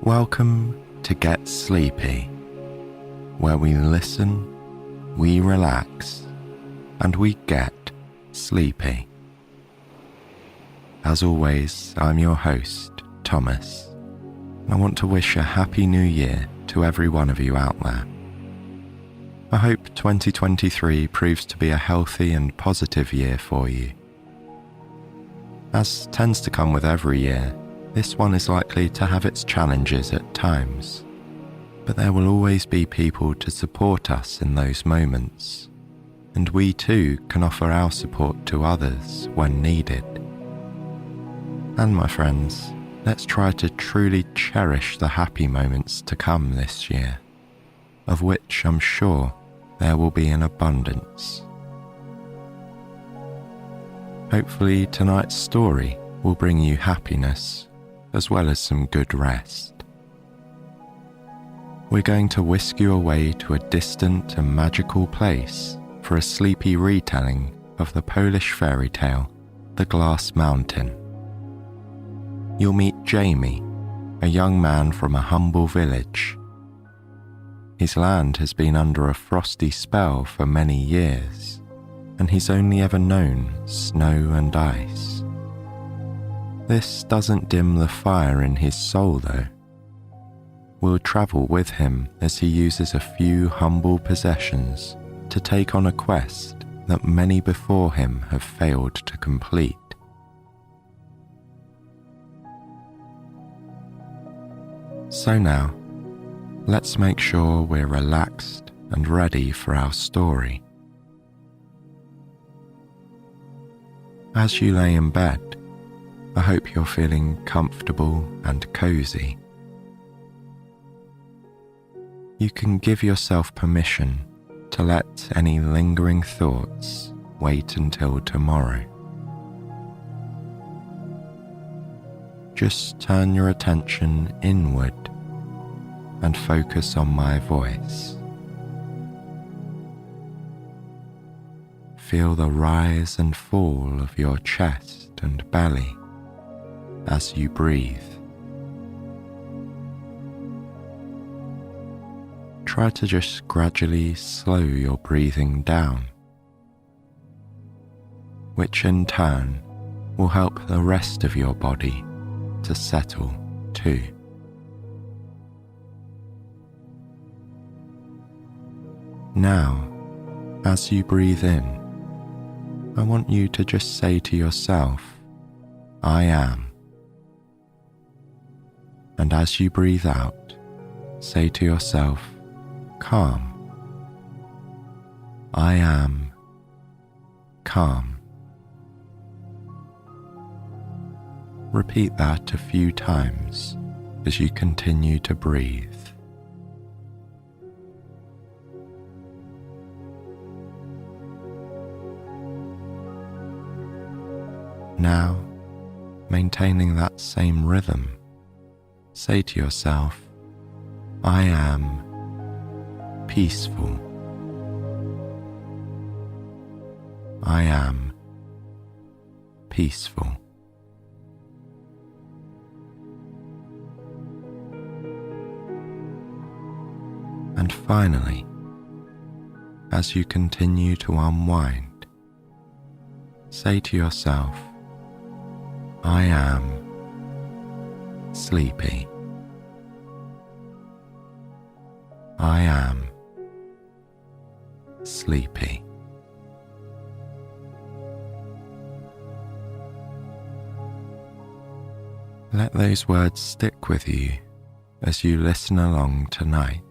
Welcome to Get Sleepy, where we listen, we relax, and we get sleepy. As always, I'm your host, Thomas, and I want to wish a happy new year to every one of you out there. I hope 2023 proves to be a healthy and positive year for you. As tends to come with every year, this one is likely to have its challenges at times, but there will always be people to support us in those moments, and we too can offer our support to others when needed. And my friends, let's try to truly cherish the happy moments to come this year, of which I'm sure there will be in abundance. Hopefully tonight's story will bring you happiness as well as some good rest. We're going to whisk you away to a distant and magical place for a sleepy retelling of the Polish fairy tale, The Glass Mountain. You'll meet Jamie, a young man from a humble village. His land has been under a frosty spell for many years, and he's only ever known snow and ice. This doesn't dim the fire in his soul, though. We'll travel with him as he uses a few humble possessions to take on a quest that many before him have failed to complete. So now, let's make sure we're relaxed and ready for our story. As you lay in bed, I hope you're feeling comfortable and cozy. You can give yourself permission to let any lingering thoughts wait until tomorrow. Just turn your attention inward and focus on my voice. Feel the rise and fall of your chest and belly as you breathe. Try to just gradually slow your breathing down, which in turn will help the rest of your body to settle too. Now, as you breathe in, I want you to just say to yourself, I am. And as you breathe out, say to yourself, calm. I am calm. Repeat that a few times as you continue to breathe. Now, maintaining that same rhythm, say to yourself, I am peaceful. I am peaceful. And finally, as you continue to unwind, say to yourself, I am sleepy. I am sleepy. Let those words stick with you as you listen along tonight.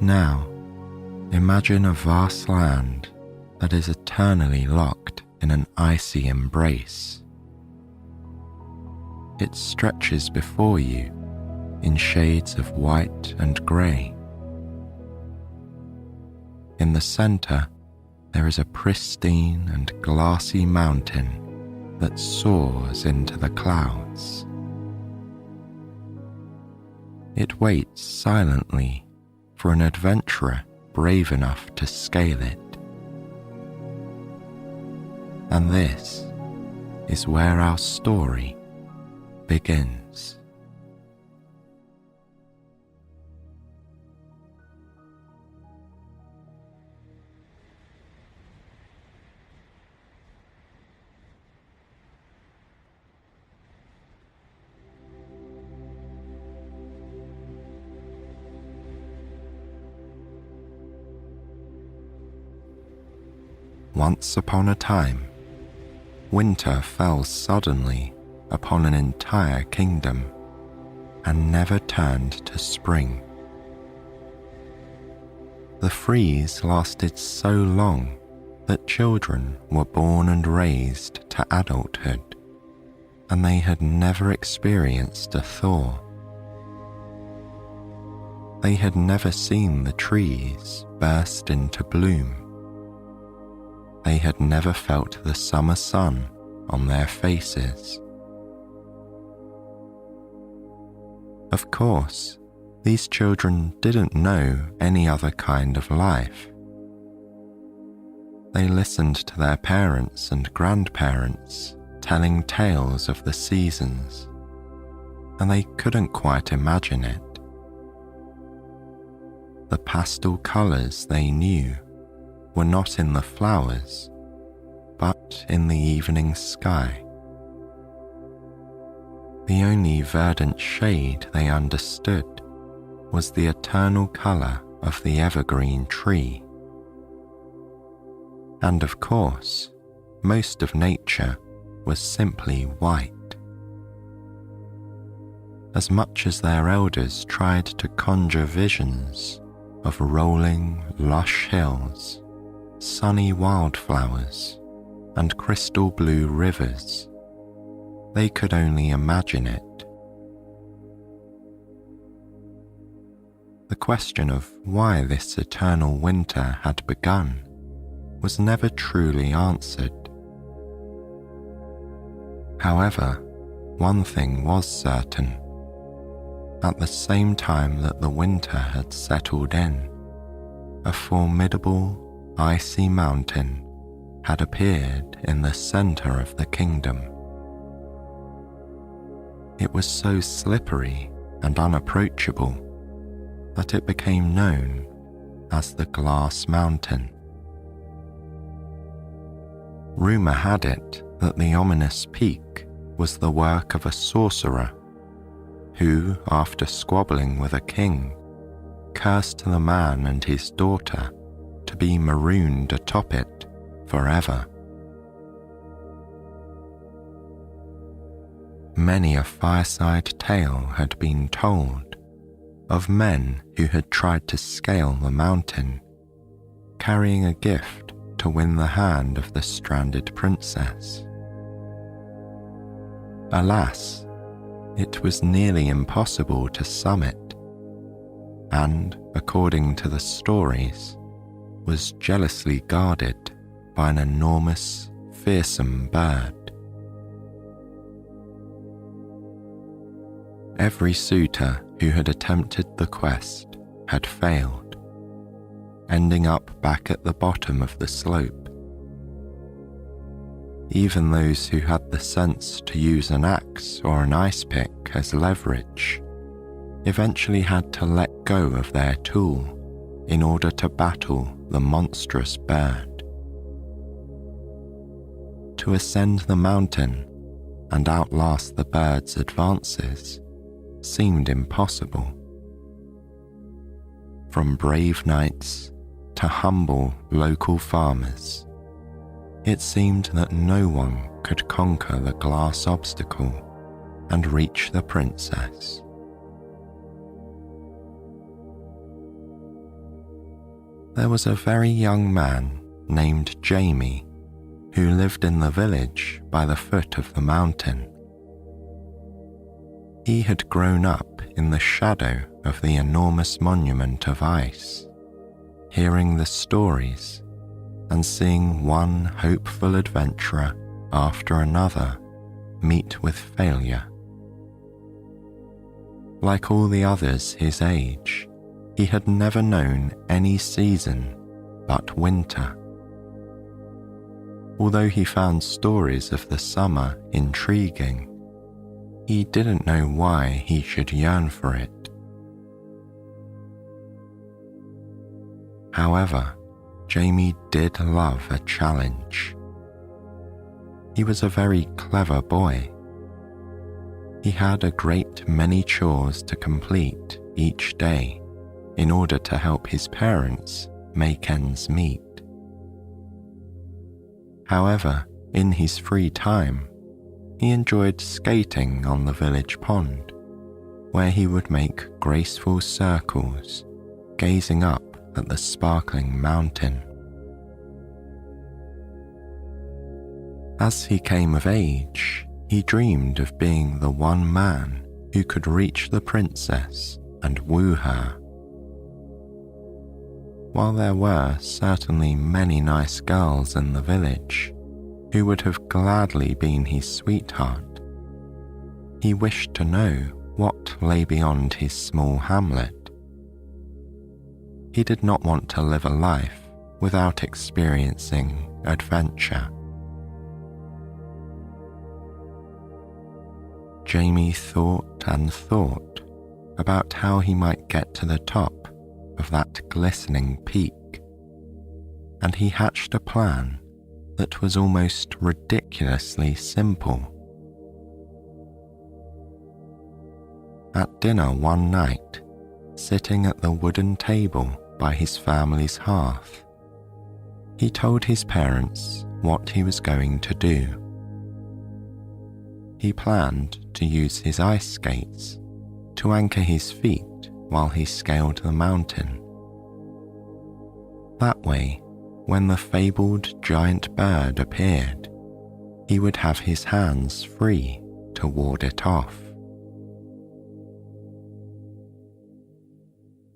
Now, imagine a vast land that is eternally locked in an icy embrace. It stretches before you in shades of white and grey. In the centre, there is a pristine and glassy mountain that soars into the clouds. It waits silently for an adventurer brave enough to scale it. And this is where our story begins. Once upon a time, winter fell suddenly upon an entire kingdom and never turned to spring. The freeze lasted so long that children were born and raised to adulthood, and they had never experienced a thaw. They had never seen the trees burst into bloom. They had never felt the summer sun on their faces. Of course, these children didn't know any other kind of life. They listened to their parents and grandparents telling tales of the seasons, and they couldn't quite imagine it. The pastel colours they knew were not in the flowers, but in the evening sky. The only verdant shade they understood was the eternal colour of the evergreen tree. And of course, most of nature was simply white. As much as their elders tried to conjure visions of rolling, lush hills, sunny wildflowers, and crystal blue rivers, they could only imagine it. The question of why this eternal winter had begun was never truly answered. However, one thing was certain. At the same time that the winter had settled in, a formidable icy mountain had appeared in the center of the kingdom. It was so slippery and unapproachable that it became known as the Glass Mountain. Rumor had it that the ominous peak was the work of a sorcerer who, after squabbling with a king, cursed the man and his daughter to be marooned atop it forever. Many a fireside tale had been told of men who had tried to scale the mountain, carrying a gift to win the hand of the stranded princess. Alas, it was nearly impossible to summit, and, according to the stories, was jealously guarded by an enormous, fearsome bird. Every suitor who had attempted the quest had failed, ending up back at the bottom of the slope. Even those who had the sense to use an axe or an ice pick as leverage eventually had to let go of their tool in order to battle the monstrous bird. To ascend the mountain and outlast the bird's advances seemed impossible. From brave knights to humble local farmers, it seemed that no one could conquer the glass obstacle and reach the princess. There was a very young man named Jamie who lived in the village by the foot of the mountain. He had grown up in the shadow of the enormous monument of ice, hearing the stories and seeing one hopeful adventurer after another meet with failure. Like all the others his age, he had never known any season but winter. Although he found stories of the summer intriguing, He didn't know why he should yearn for it. However, Jamie did love a challenge. He was a very clever boy. He had a great many chores to complete each day in order to help his parents make ends meet. However, in his free time, he enjoyed skating on the village pond, where he would make graceful circles, gazing up at the sparkling mountain. As he came of age, he dreamed of being the one man who could reach the princess and woo her. While there were certainly many nice girls in the village who would have gladly been his sweetheart, he wished to know what lay beyond his small hamlet. He did not want to live a life without experiencing adventure. Jamie thought and thought about how he might get to the top of that glistening peak, and he hatched a plan that was almost ridiculously simple. At dinner one night, sitting at the wooden table by his family's hearth, he told his parents what he was going to do. He planned to use his ice skates to anchor his feet while he scaled the mountain. That way, when the fabled giant bird appeared, he would have his hands free to ward it off.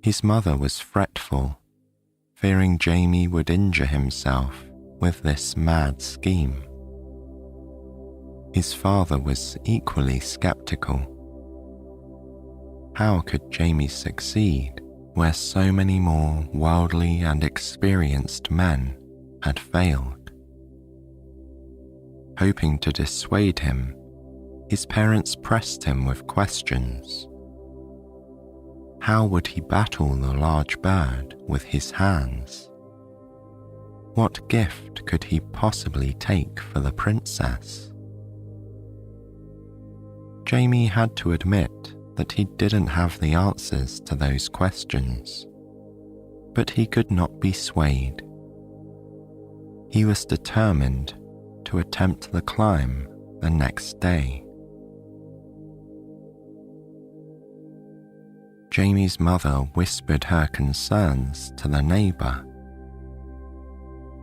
His mother was fretful, fearing Jamie would injure himself with this mad scheme. His father was equally skeptical. How could Jamie succeed where so many more worldly and experienced men had failed? Hoping to dissuade him, his parents pressed him with questions. How would he battle the large bird with his hands? What gift could he possibly take for the princess? Jamie had to admit that he didn't have the answers to those questions, but he could not be swayed. He was determined to attempt the climb the next day. Jamie's mother whispered her concerns to the neighbour.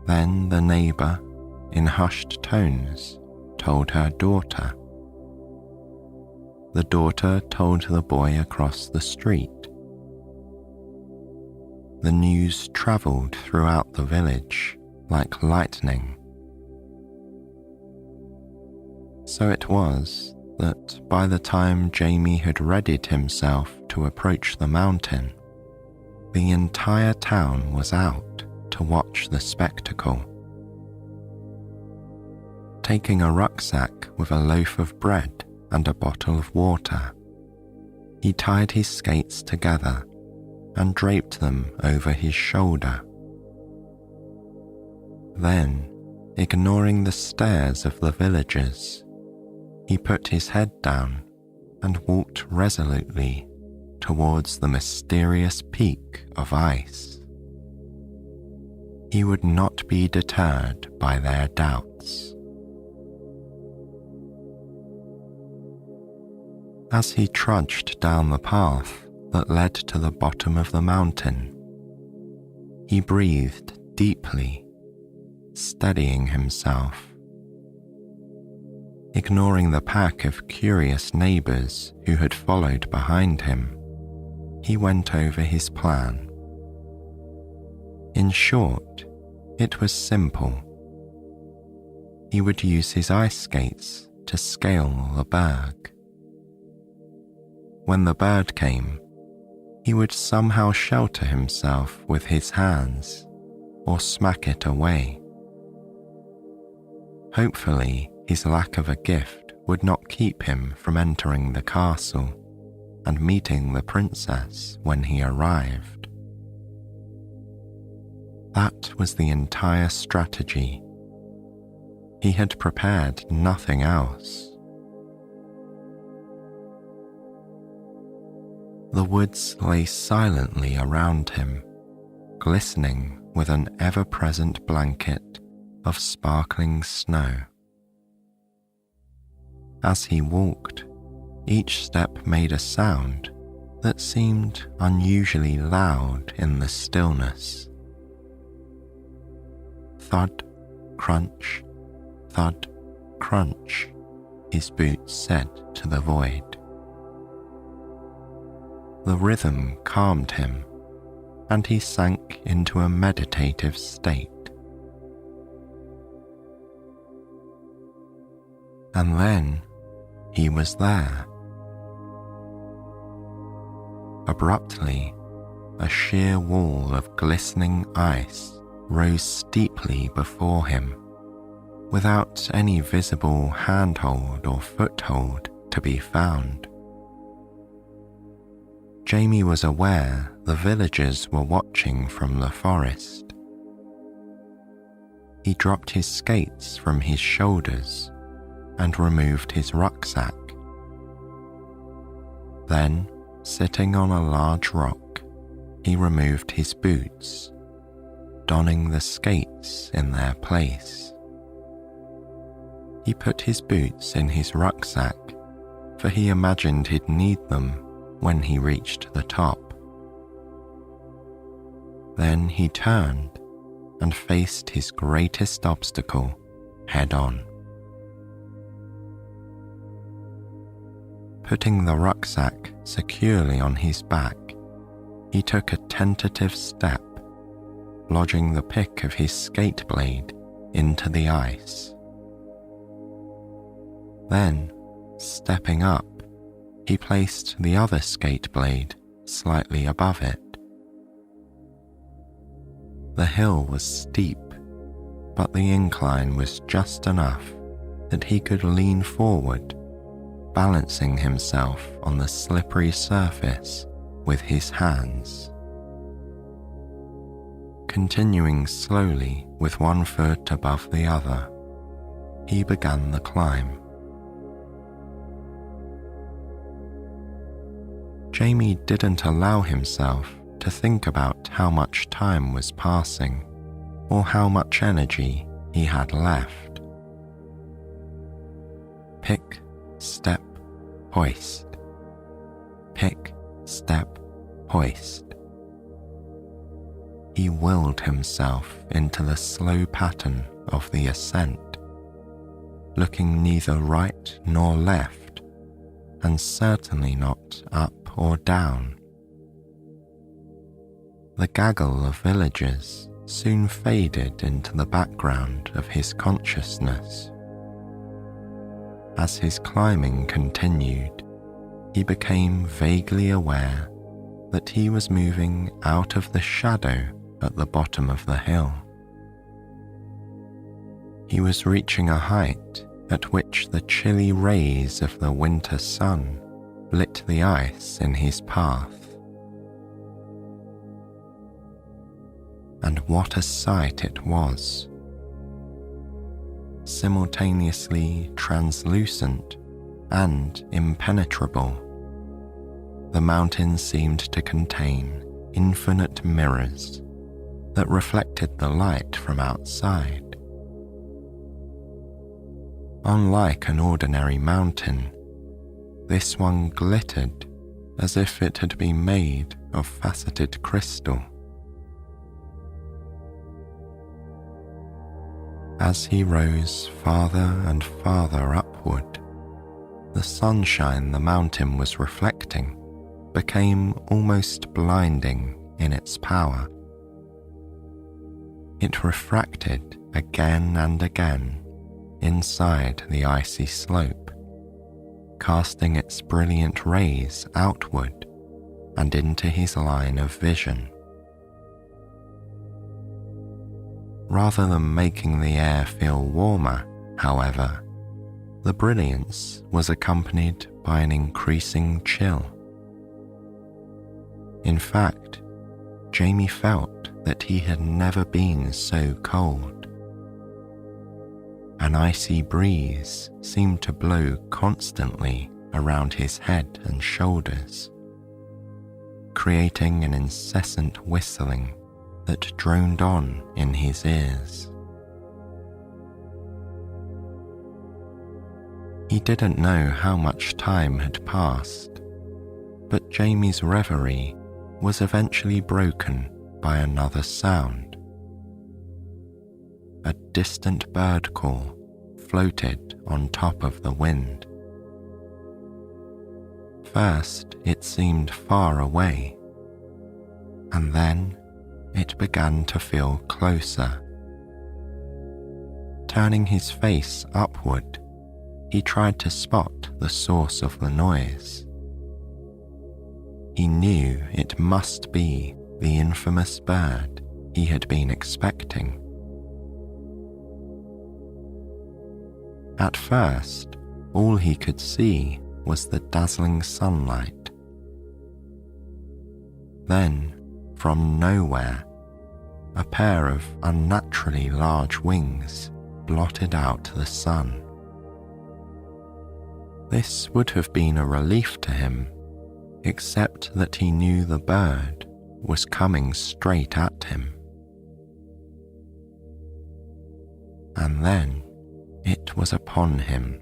Then the neighbour, in hushed tones, told her daughter. The daughter told the boy across the street. The news travelled throughout the village like lightning. So it was that by the time Jamie had readied himself to approach the mountain, the entire town was out to watch the spectacle. Taking a rucksack with a loaf of bread and a bottle of water, he tied his skates together and draped them over his shoulder. Then, ignoring the stares of the villagers, he put his head down and walked resolutely towards the mysterious peak of ice. He would not be deterred by their doubts. As he trudged down the path that led to the bottom of the mountain, he breathed deeply, steadying himself. Ignoring the pack of curious neighbours who had followed behind him, he went over his plan. In short, it was simple. He would use his ice skates to scale the berg. When the bird came, he would somehow shelter himself with his hands or smack it away. Hopefully, his lack of a gift would not keep him from entering the castle and meeting the princess when he arrived. That was the entire strategy. He had prepared nothing else. The woods lay silently around him, glistening with an ever-present blanket of sparkling snow. As he walked, each step made a sound that seemed unusually loud in the stillness. Thud, crunch, thud, crunch, his boots said to the void. The rhythm calmed him, and he sank into a meditative state. And then he was there. Abruptly, a sheer wall of glistening ice rose steeply before him, without any visible handhold or foothold to be found. Jamie was aware the villagers were watching from the forest. He dropped his skates from his shoulders and removed his rucksack. Then, sitting on a large rock, he removed his boots, donning the skates in their place. He put his boots in his rucksack, for he imagined he'd need them when he reached the top. Then he turned and faced his greatest obstacle head on. Putting the rucksack securely on his back, he took a tentative step, lodging the pick of his skate blade into the ice. Then, stepping up, he placed the other skate blade slightly above it. The hill was steep, but the incline was just enough that he could lean forward, balancing himself on the slippery surface with his hands. Continuing slowly with one foot above the other, he began the climb. Jamie didn't allow himself to think about how much time was passing or how much energy he had left. Pick, step, hoist. Pick, step, hoist. He willed himself into the slow pattern of the ascent, looking neither right nor left, and certainly not up or down. The gaggle of villagers soon faded into the background of his consciousness. As his climbing continued, he became vaguely aware that he was moving out of the shadow at the bottom of the hill. He was reaching a height at which the chilly rays of the winter sun lit the ice in his path. And what a sight it was! Simultaneously translucent and impenetrable, the mountain seemed to contain infinite mirrors that reflected the light from outside. Unlike an ordinary mountain, this one glittered as if it had been made of faceted crystal. As he rose farther and farther upward, the sunshine the mountain was reflecting became almost blinding in its power. It refracted again and again inside the icy slope, casting its brilliant rays outward and into his line of vision. Rather than making the air feel warmer, however, the brilliance was accompanied by an increasing chill. In fact, Jamie felt that he had never been so cold. An icy breeze seemed to blow constantly around his head and shoulders, creating an incessant whistling that droned on in his ears. He didn't know how much time had passed, but Jamie's reverie was eventually broken by another sound. A distant bird call floated on top of the wind. First, it seemed far away, and then it began to feel closer. Turning his face upward, he tried to spot the source of the noise. He knew it must be the infamous bird he had been expecting. At first, all he could see was the dazzling sunlight. Then, from nowhere, a pair of unnaturally large wings blotted out the sun. This would have been a relief to him, except that he knew the bird was coming straight at him. And then it was upon him.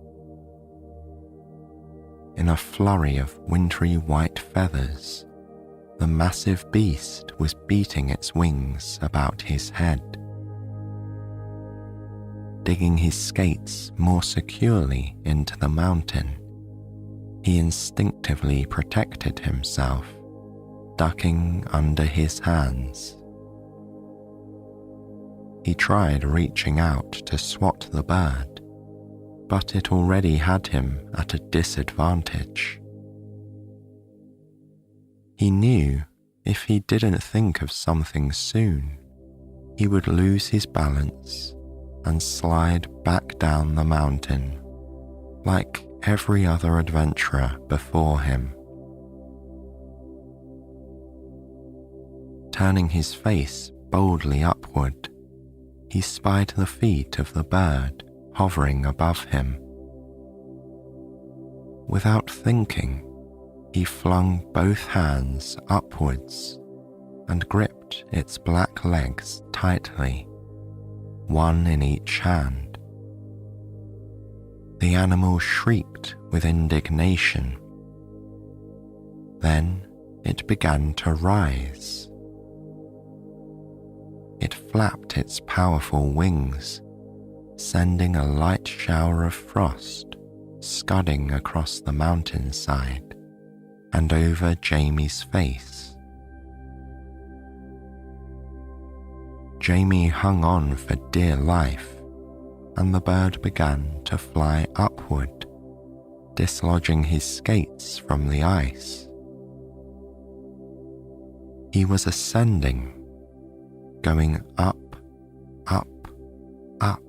In a flurry of wintry white feathers, the massive beast was beating its wings about his head. Digging his skates more securely into the mountain, he instinctively protected himself, ducking under his hands. He tried reaching out to swat the bird, but it already had him at a disadvantage. He knew if he didn't think of something soon, he would lose his balance and slide back down the mountain, like every other adventurer before him. Turning his face boldly upward, he spied the feet of the bird hovering above him. Without thinking, he flung both hands upwards and gripped its black legs tightly, one in each hand. The animal shrieked with indignation. Then it began to rise. It flapped its powerful wings, sending a light shower of frost scudding across the mountainside and over Jamie's face. Jamie hung on for dear life, and the bird began to fly upward, dislodging his skates from the ice. He was ascending, going up, up, up,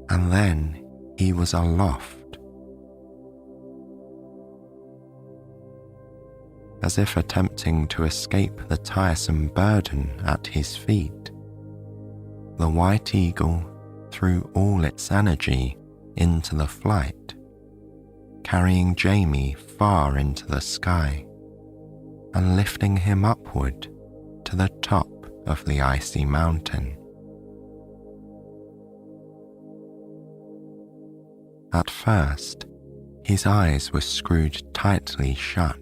and then he was aloft. As if attempting to escape the tiresome burden at his feet, the white eagle threw all its energy into the flight, carrying Jamie far into the sky and lifting him upward to the top of the icy mountain. At first, his eyes were screwed tightly shut.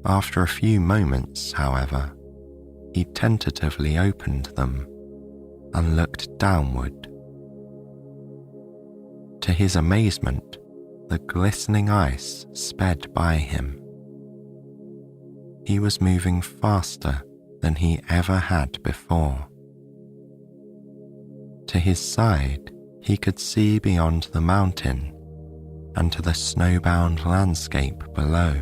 After a few moments, however, he tentatively opened them and looked downward. To his amazement, the glistening ice sped by him. He was moving faster than he ever had before. To his side, he could see beyond the mountain and to the snowbound landscape below.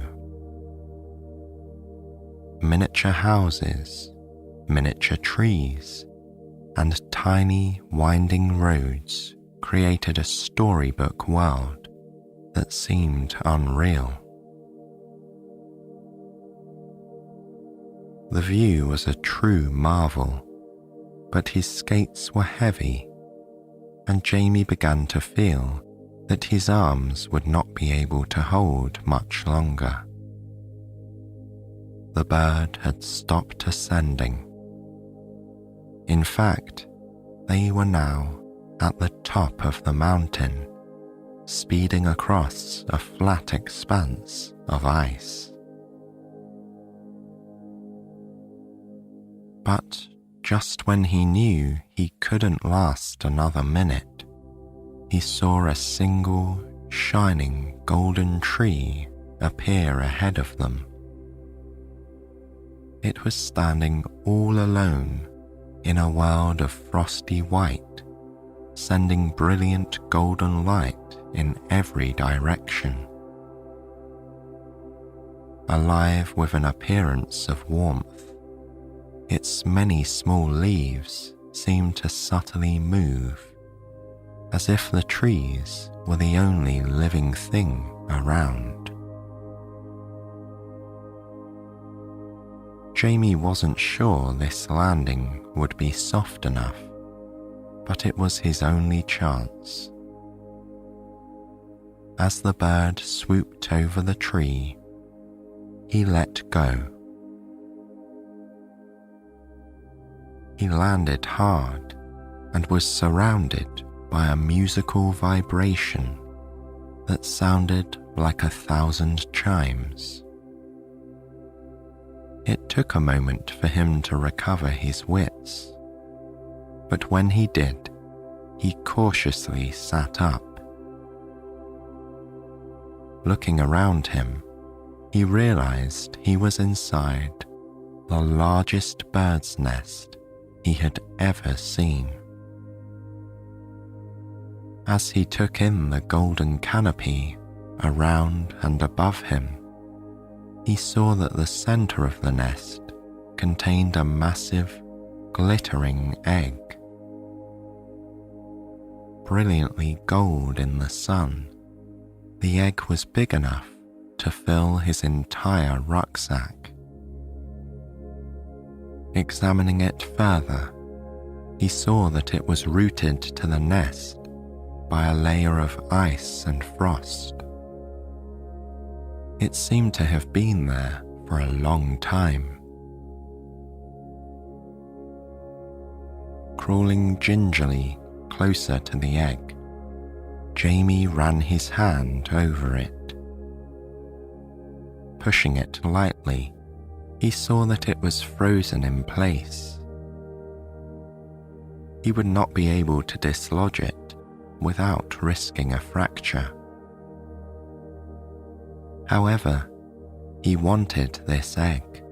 Miniature houses, miniature trees, and tiny winding roads created a storybook world that seemed unreal. The view was a true marvel, but his skates were heavy, and Jamie began to feel that his arms would not be able to hold much longer. The bird had stopped ascending. In fact, they were now at the top of the mountain, speeding across a flat expanse of ice. But just when he knew he couldn't last another minute, he saw a single, shining golden tree appear ahead of them. It was standing all alone in a world of frosty white, sending brilliant golden light in every direction. Alive with an appearance of warmth, its many small leaves seemed to subtly move, as if the trees were the only living thing around. Jamie wasn't sure this landing would be soft enough, but it was his only chance. As the bird swooped over the tree, he let go. He landed hard and was surrounded by a musical vibration that sounded like 1,000 chimes. It took a moment for him to recover his wits, but when he did, he cautiously sat up. Looking around him, he realized he was inside the largest bird's nest he had ever seen. As he took in the golden canopy around and above him, he saw that the center of the nest contained a massive, glittering egg. Brilliantly gold in the sun, the egg was big enough to fill his entire rucksack. Examining it further, he saw that it was rooted to the nest by a layer of ice and frost. It seemed to have been there for a long time. Crawling gingerly closer to the egg, Jamie ran his hand over it. Pushing it lightly, he saw that it was frozen in place. He would not be able to dislodge it without risking a fracture. However, he wanted this egg.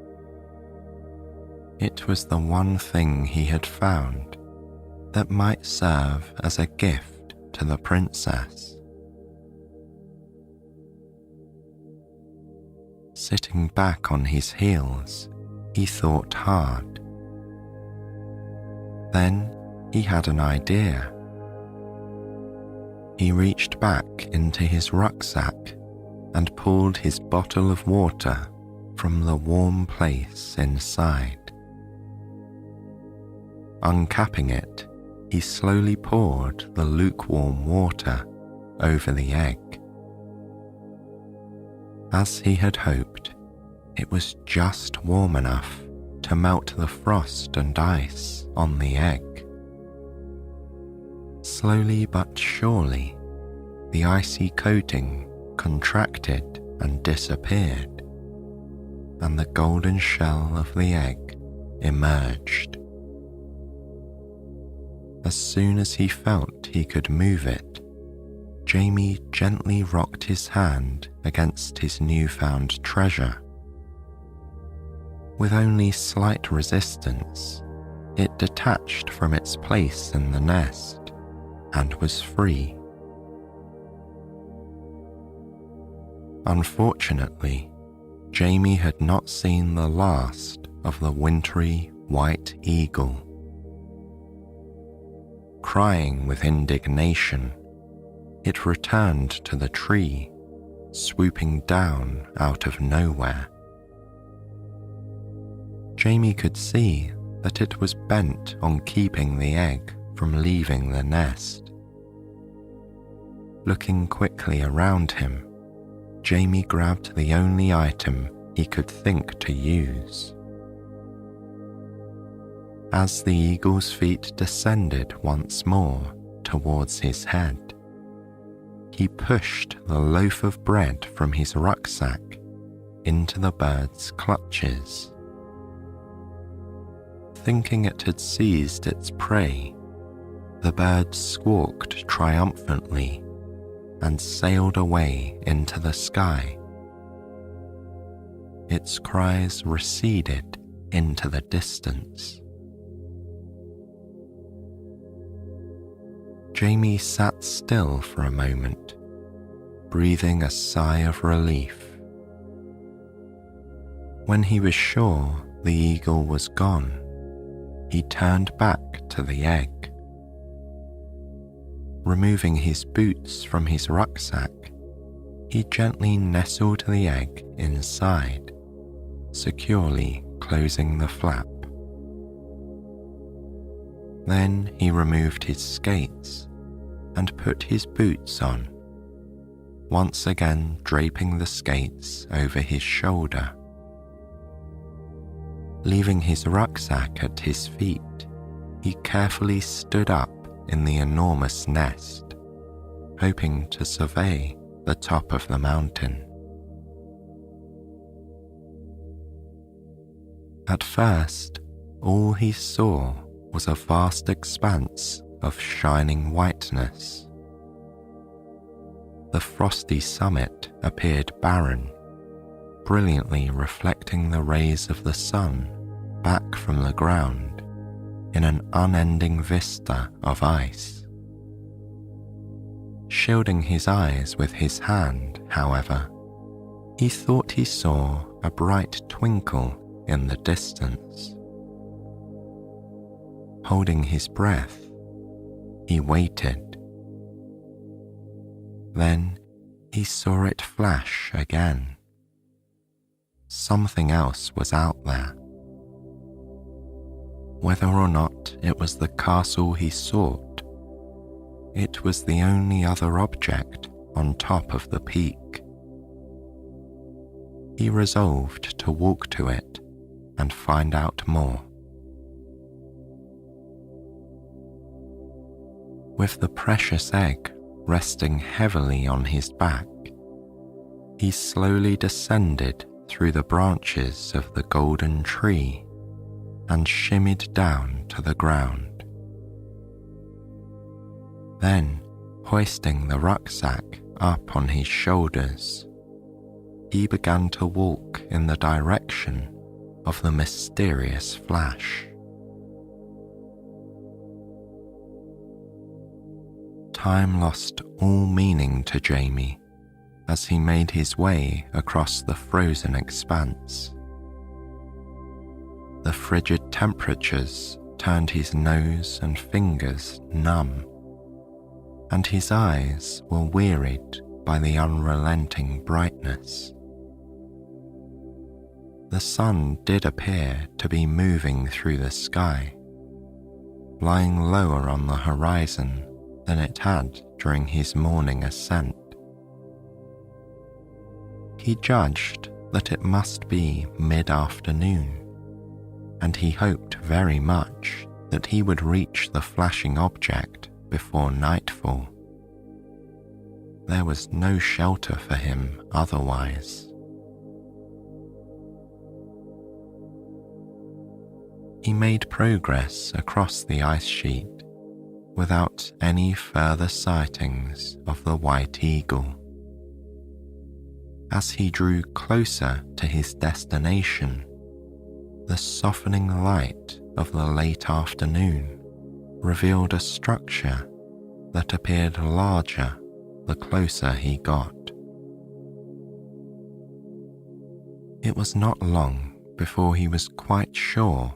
It was the one thing he had found that might serve as a gift to the princess. Sitting back on his heels, he thought hard. Then he had an idea. He reached back into his rucksack and pulled his bottle of water from the warm place inside. Uncapping it, he slowly poured the lukewarm water over the egg. As he had hoped, it was just warm enough to melt the frost and ice on the egg. Slowly but surely, the icy coating contracted and disappeared, and the golden shell of the egg emerged. As soon as he felt he could move it, Jamie gently rocked his hand against his newfound treasure. With only slight resistance, it detached from its place in the nest and was free. Unfortunately, Jamie had not seen the last of the wintry white eagle. Crying with indignation, it returned to the tree, swooping down out of nowhere. Jamie could see that it was bent on keeping the egg from leaving the nest. Looking quickly around him, Jamie grabbed the only item he could think to use. As the eagle's feet descended once more towards his head, he pushed the loaf of bread from his rucksack into the bird's clutches. Thinking it had seized its prey, the bird squawked triumphantly and sailed away into the sky. Its cries receded into the distance. Jamie sat still for a moment, breathing a sigh of relief. When he was sure the eagle was gone, he turned back to the egg. Removing his boots from his rucksack, he gently nestled the egg inside, securely closing the flap. Then he removed his skates and put his boots on, once again draping the skates over his shoulder. Leaving his rucksack at his feet, he carefully stood up in the enormous nest, hoping to survey the top of the mountain. At first, all he saw was a vast expanse of shining whiteness. The frosty summit appeared barren, brilliantly reflecting the rays of the sun back from the ground in an unending vista of ice. Shielding his eyes with his hand, however, he thought he saw a bright twinkle in the distance. Holding his breath, he waited. Then he saw it flash again. Something else was out there. Whether or not it was the castle he sought, it was the only other object on top of the peak. He resolved to walk to it and find out more. With the precious egg resting heavily on his back, he slowly descended through the branches of the golden tree and shimmied down to the ground. Then, hoisting the rucksack up on his shoulders, he began to walk in the direction of the mysterious flash. Time lost all meaning to Jamie as he made his way across the frozen expanse. The frigid temperatures turned his nose and fingers numb, and his eyes were wearied by the unrelenting brightness. The sun did appear to be moving through the sky, lying lower on the horizon than it had during his morning ascent. He judged that it must be mid-afternoon, and he hoped very much that he would reach the flashing object before nightfall. There was no shelter for him otherwise. He made progress across the ice sheet without any further sightings of the white eagle. As he drew closer to his destination, the softening light of the late afternoon revealed a structure that appeared larger the closer he got. It was not long before he was quite sure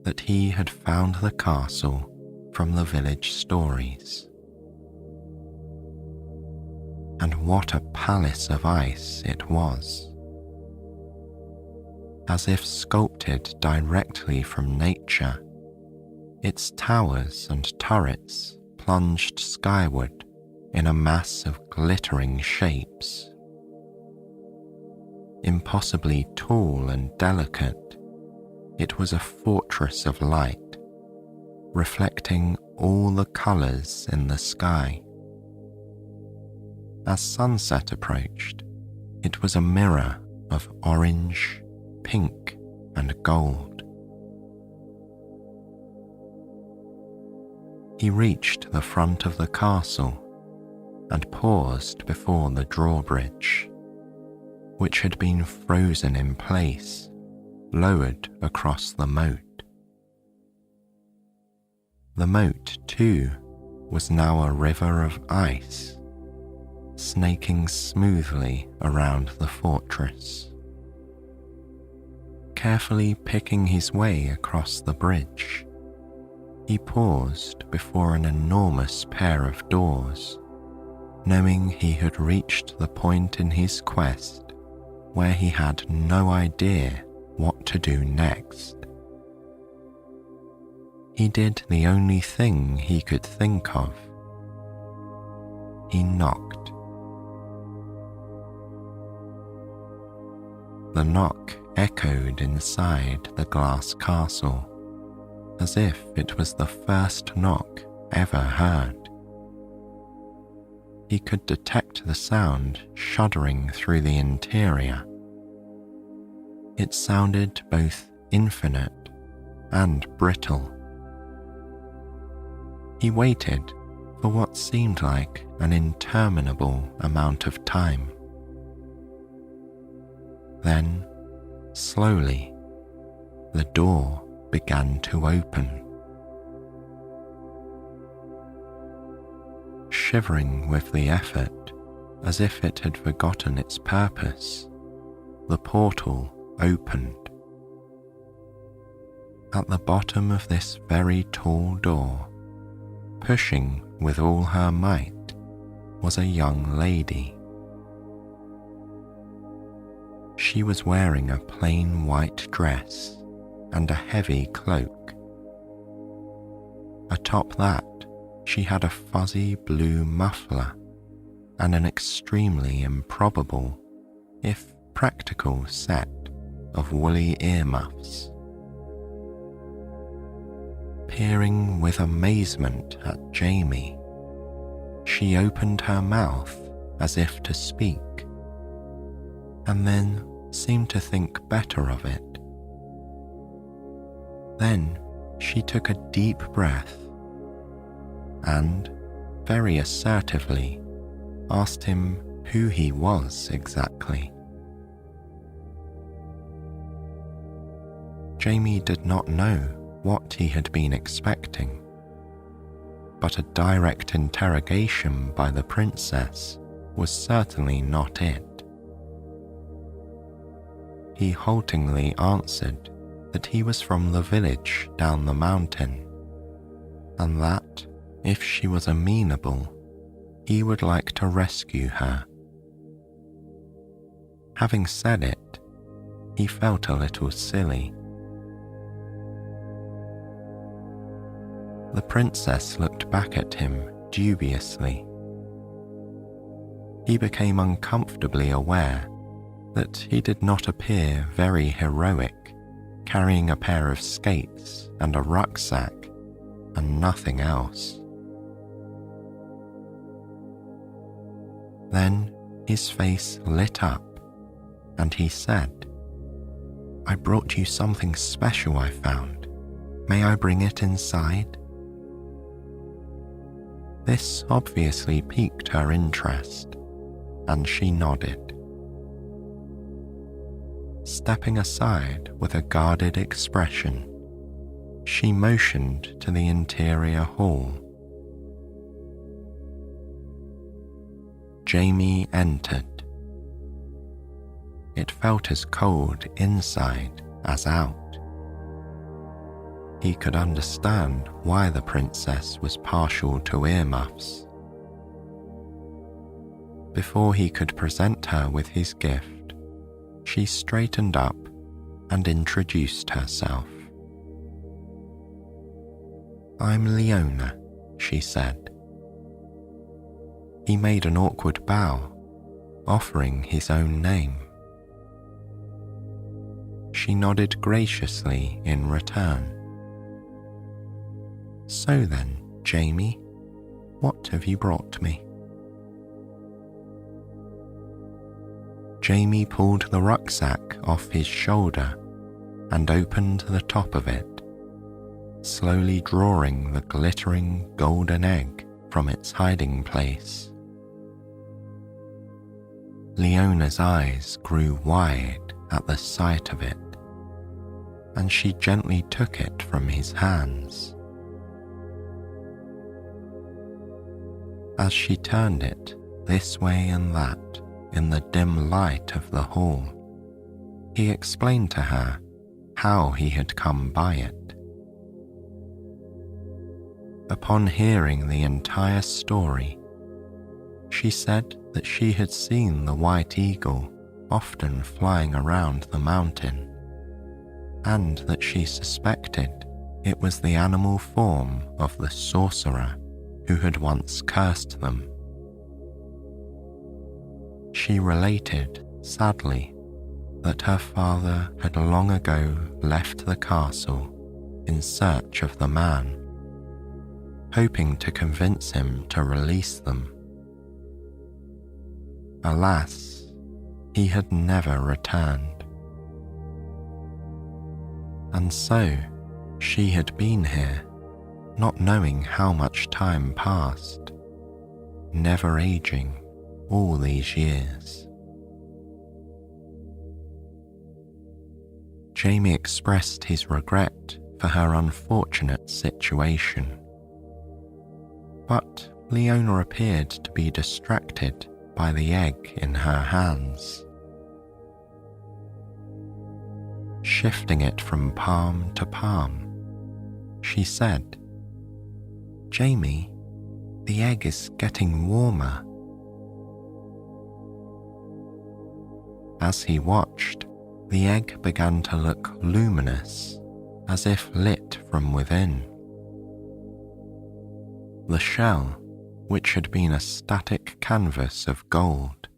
that he had found the castle from the village stories. And what a palace of ice it was, as if sculpted directly from nature. Its towers and turrets plunged skyward in a mass of glittering shapes. Impossibly tall and delicate, it was a fortress of light, reflecting all the colours in the sky. As sunset approached, it was a mirror of orange, pink, and gold. He reached the front of the castle and paused before the drawbridge, which had been frozen in place, lowered across the moat. The moat, too, was now a river of ice, snaking smoothly around the fortress. Carefully picking his way across the bridge, he paused before an enormous pair of doors, knowing he had reached the point in his quest where he had no idea what to do next. He did the only thing he could think of. He knocked. The knock echoed inside the glass castle, as if it was the first knock ever heard. He could detect the sound shuddering through the interior. It sounded both infinite and brittle. He waited for what seemed like an interminable amount of time. Then, slowly, the door began to open. Shivering with the effort, as if it had forgotten its purpose, the portal opened. At the bottom of this very tall door, pushing with all her might, was a young lady. She was wearing a plain white dress and a heavy cloak. Atop that, she had a fuzzy blue muffler and an extremely improbable, if practical, set of woolly earmuffs. Peering with amazement at Jamie, she opened her mouth as if to speak, and then seemed to think better of it. Then she took a deep breath and, very assertively, asked him who he was exactly. Jamie did not know what he had been expecting, but a direct interrogation by the princess was certainly not it. He haltingly answered that he was from the village down the mountain, and that, if she was amenable, he would like to rescue her. Having said it, he felt a little silly. The princess looked back at him dubiously. He became uncomfortably aware that he did not appear very heroic, carrying a pair of skates and a rucksack and nothing else. Then his face lit up and he said, "I brought you something special I found. May I bring it inside?" This obviously piqued her interest, and she nodded. Stepping aside with a guarded expression, she motioned to the interior hall. Jamie entered. It felt as cold inside as out. he could understand why the princess was partial to earmuffs. Before he could present her with his gift, she straightened up and introduced herself. "I'm Leona," she said. He made an awkward bow, offering his own name. She nodded graciously in return. "So then, Jamie, what have you brought me?" Jamie pulled the rucksack off his shoulder and opened the top of it, slowly drawing the glittering golden egg from its hiding place. Leona's eyes grew wide at the sight of it, and she gently took it from his hands. As she turned it this way and that in the dim light of the hall, he explained to her how he had come by it. Upon hearing the entire story, she said that she had seen the white eagle often flying around the mountain, and that she suspected it was the animal form of the sorcerer who had once cursed them. She related, sadly, that her father had long ago left the castle in search of the man, hoping to convince him to release them. Alas, he had never returned. And so she had been here, not knowing how much time passed, never aging all these years. Jamie expressed his regret for her unfortunate situation, but Leona appeared to be distracted by the egg in her hands. Shifting it from palm to palm, she said, "Jamie, the egg is getting warmer." As he watched, the egg began to look luminous, as if lit from within. The shell, which had been a static canvas of gold,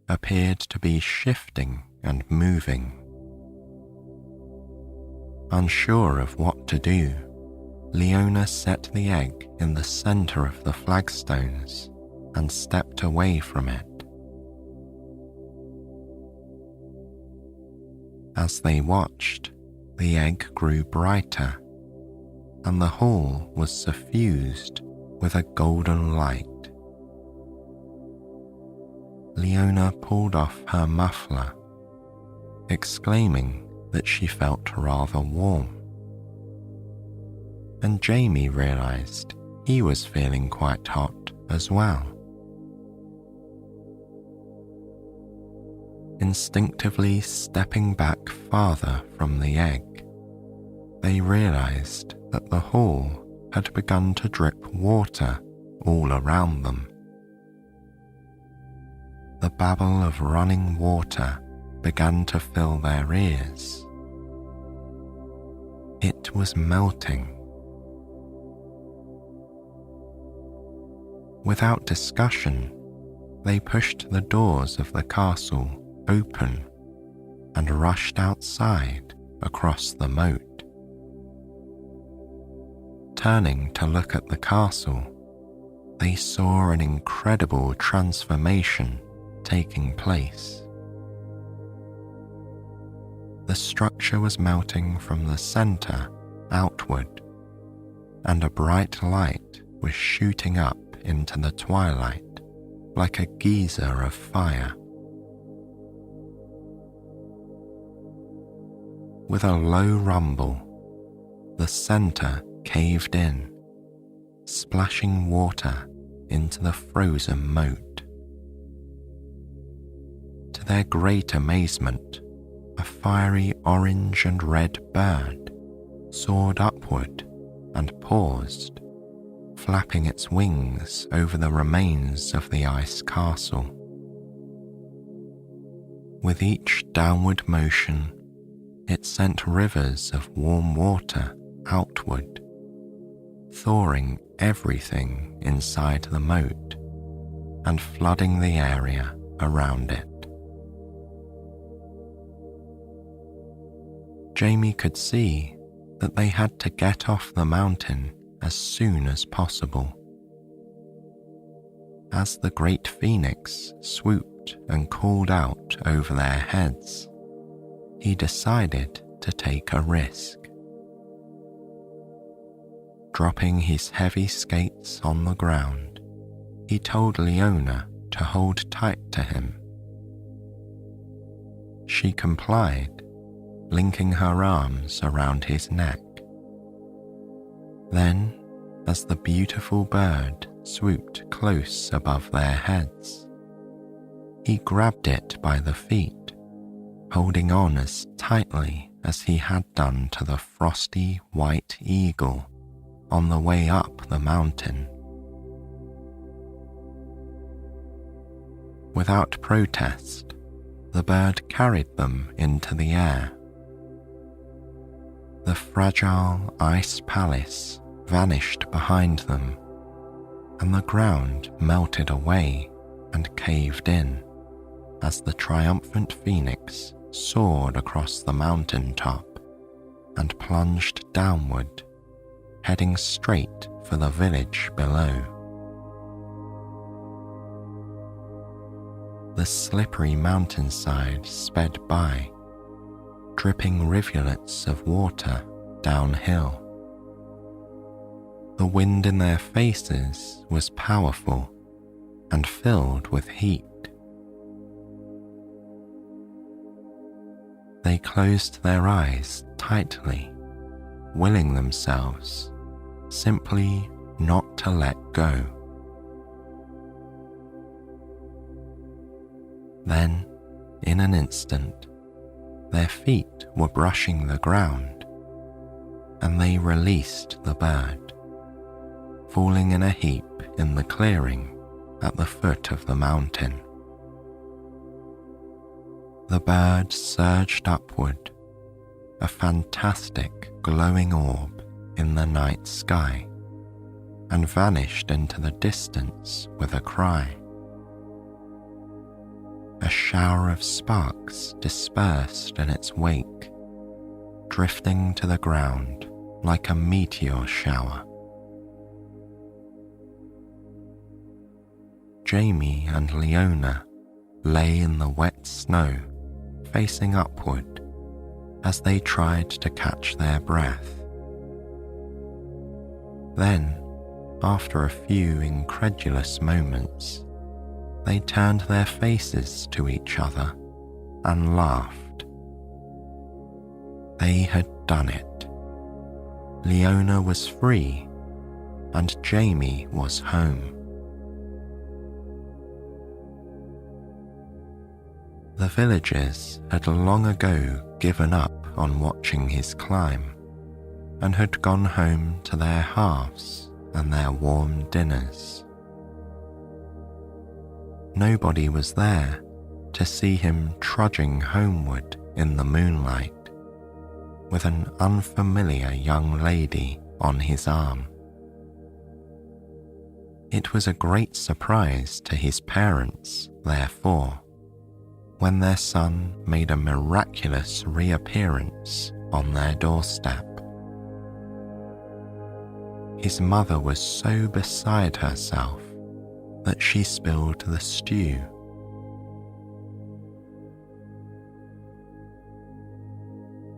appeared to be shifting and moving. Unsure of what to do, Leona set the egg in the center of the flagstones and stepped away from it. As they watched, the egg grew brighter, and the hall was suffused with a golden light. Leona pulled off her muffler, exclaiming that she felt rather warm. And Jamie realized he was feeling quite hot as well. Instinctively stepping back farther from the egg, they realized that the hall had begun to drip water all around them. The babble of running water began to fill their ears. It was melting. Without discussion, they pushed the doors of the castle open and rushed outside across the moat. Turning to look at the castle, they saw an incredible transformation taking place. The structure was melting from the center outward, and a bright light was shooting up into the twilight like a geyser of fire. With a low rumble, the center caved in, splashing water into the frozen moat. To their great amazement, a fiery orange and red bird soared upward and paused, flapping its wings over the remains of the ice castle. With each downward motion, it sent rivers of warm water outward, thawing everything inside the moat and flooding the area around it. Jamie could see that they had to get off the mountain as soon as possible. As the great phoenix swooped and called out over their heads, he decided to take a risk. Dropping his heavy skates on the ground, he told Leona to hold tight to him. She complied, linking her arms around his neck. Then, as the beautiful bird swooped close above their heads, he grabbed it by the feet, holding on as tightly as he had done to the frosty white eagle on the way up the mountain. Without protest, the bird carried them into the air. The fragile ice palace vanished behind them, and the ground melted away and caved in as the triumphant phoenix soared across the mountain top and plunged downward, heading straight for the village below. The slippery mountainside sped by, dripping rivulets of water downhill. The wind in their faces was powerful and filled with heat. They closed their eyes tightly, willing themselves simply not to let go. Then, in an instant, their feet were brushing the ground, and they released the bird, falling in a heap in the clearing at the foot of the mountain. The bird surged upward, a fantastic glowing orb in the night sky, and vanished into the distance with a cry. A shower of sparks dispersed in its wake, drifting to the ground like a meteor shower. Jamie and Leona lay in the wet snow, facing upward as they tried to catch their breath. Then, after a few incredulous moments, they turned their faces to each other and laughed. They had done it. Leona was free, and Jamie was home. The villagers had long ago given up on watching his climb and had gone home to their hearths and their warm dinners. Nobody was there to see him trudging homeward in the moonlight with an unfamiliar young lady on his arm. It was a great surprise to his parents, therefore, when their son made a miraculous reappearance on their doorstep. His mother was so beside herself that she spilled the stew.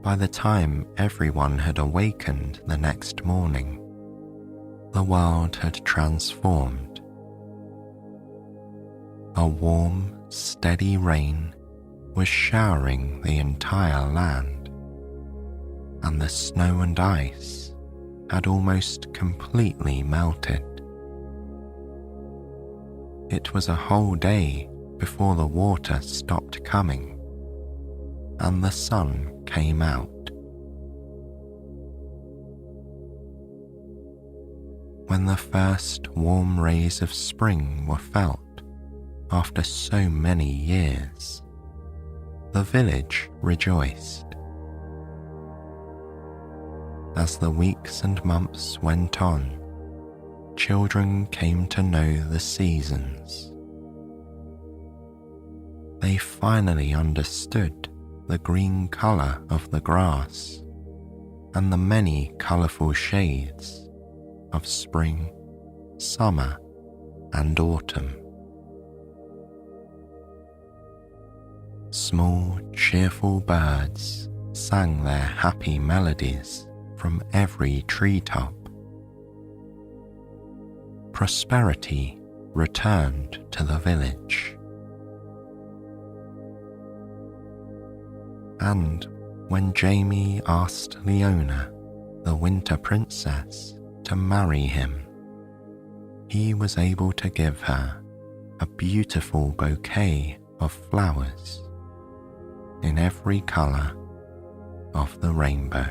By the time everyone had awakened the next morning, the world had transformed. A warm, steady rain was showering the entire land, and the snow and ice had almost completely melted. It was a whole day before the water stopped coming and the sun came out. when the first warm rays of spring were felt after so many years, the village rejoiced. As the weeks and months went on, children came to know the seasons. They finally understood the green colour of the grass and the many colourful shades of spring, summer, and autumn. Small, cheerful birds sang their happy melodies from every treetop. Prosperity returned to the village. And when Jamie asked Leona, the Winter Princess, to marry him, he was able to give her a beautiful bouquet of flowers in every colour of the rainbow.